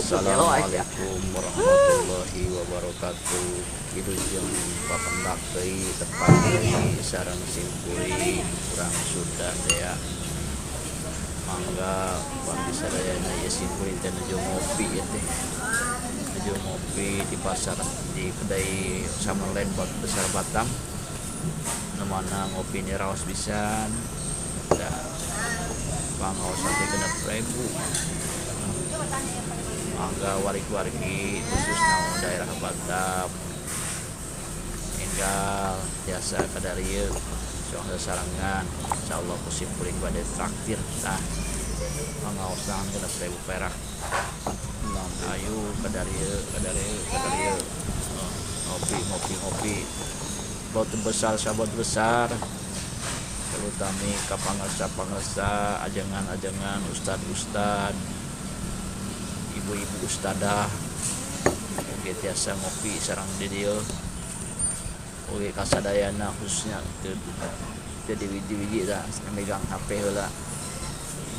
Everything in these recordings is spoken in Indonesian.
Assalamualaikum warahmatullahi wabarakatuh. Itu jeung papendak deui tepat deui sareng simpuli urang Sunda teh ya. Mangga panggi sadayana ieu simpuli teh nuju ngopi ieu teh. Nuju ngopi di pasar di kedai Summerland Besar Batam. Nu mana ngopi ni raos pisan. Da pangaosan teh 6.000. Mangga wargi-wargi khususnya daerah Batam tinggal biasa kadarieu sok sarangan insyaallah kusimpuling bade traktir tah mangaosan 6.000 perak ayu kadarieu ngopi bot besar sabot besar terutama ka pangarsa ajengan ustad ibu-ibu ustadah oge tiasa ngopi sareng di dieu oge kasadayana khususnya teu wiji-wiji tah megang HP heula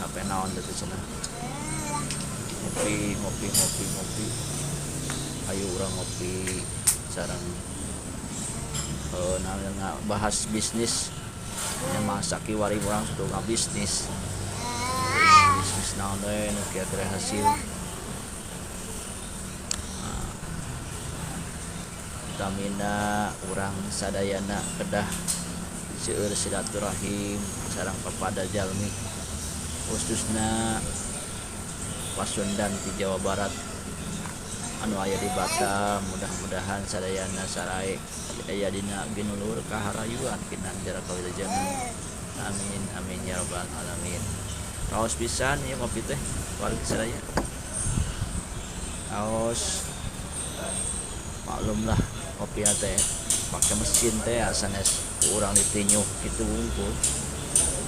HP naon teh cenah ngopi ayo urang ngopi sareng bahas bisnis yang masa kiwari urang sudah bisnis naon we nu kira-kira hasil utamina urang sadayana kedah seueur silaturahim sareng papada jalmi khususna Pasundan di Jawa Barat anu aya di Batam. Mudah-mudahan sadayana sarae aya dina ginulur kaharayuan kinanjara kawilajengan amin ya rabbal alamin. Raos pisan ieu kopi teh wargi sadaya raos maklum lah kopi teh pakai mesin teh sanes urang ditinyuh kitu unggul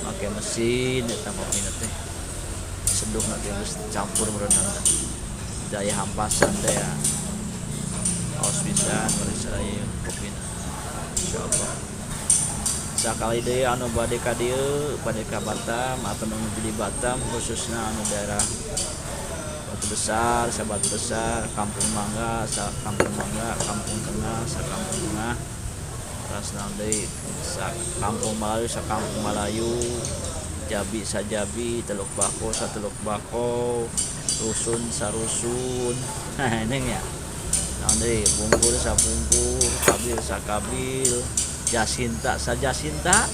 pakai mesin eta kopi teh seduh na geus campur berenang daya hampasan teh ya aos pisan bari sadaya kopina insyaallah sakali deui anu bade ka dieu bade ka Batam atau menuju di Batam khususna anu daerah Batu Besar, Batu Besar, Kampung Mangga, Kampung Tengah, Kampung Tengah, rasna deui Kampung Melayu, Kampung Melayu, Jabi sajabi, Teluk Bako sateluk bako, rusun sarusun. Nah, neng ya. Naon deui bungkur sabungkur, kabil sakabil, jasinta sajasinta,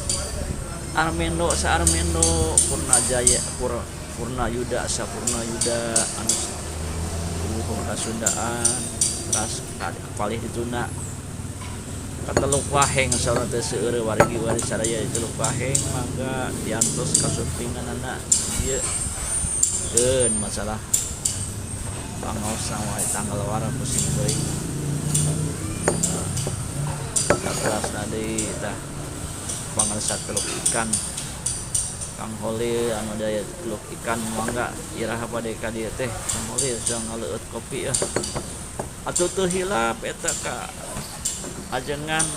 Armendo sa Armendo, Purna Yuda Sapurna Yuda anu Kasundaan ras kapalih dituna ka Teluk Waheng saurang teh seueur wargi sadaya di Teluk Waheng mangga diantos kasumpinganana ieu keun masalah pangaos wae tanggal wara musim teuing kelasna deui tah pangarsa teluk ikan Kang Holil anu daya teluk ikan mangga iraha bade ka dieu teh Kang Holil sedang ngaleueut kopi ya atuh teu hilap eta ka ajengan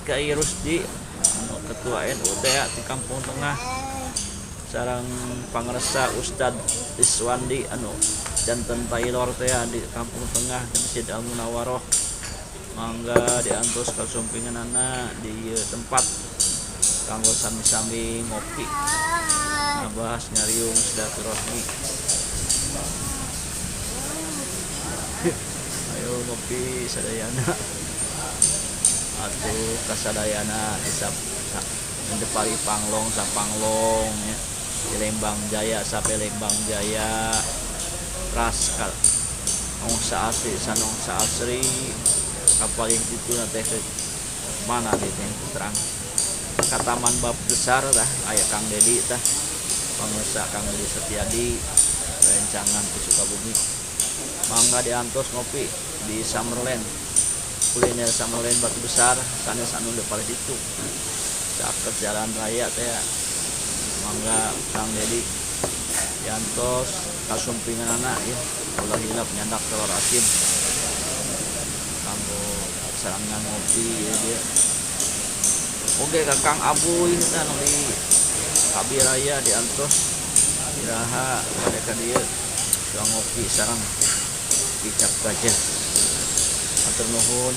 Kiai Rusdi anu ketua NU teh di Kampung Tengah sareng pangarsa Ustad Iswandi anu janten Taylor teh di Kampung Tengah di Masjid Al Munawwaroh mangga diantos kasumpinganana di tempat kanggo sami-sami ngopi ngabahas nyariung silaturahmi. Ayo ngopi sadayana atuh kasadayana isap mendepari panglong sapanglong ya. Di Lembang Jaya sampai Lembang Jaya ras ongsa asri sanongsa asri kapaling itu teh mana gitu terang Kataman Bab Besar tah aya Kang Dedi tah pangusaha Kang Dedi Setiadi rencangan ke Sukabumi mangga diantos ngopi di Summerland kuliner Summerland Batu Besar sanes anu depan itu caket jalan raya teh mangga Kang Dedi diantos kasumpinganana ya ulah hilap nyandak telur asin kanggo sarangan ngopi ya dia oge ka Kang Abuy tah nu di Kabiraya diantos iraha bade ka dieu ngopi sareng Kopi Cap Gajah. Hatur nuhun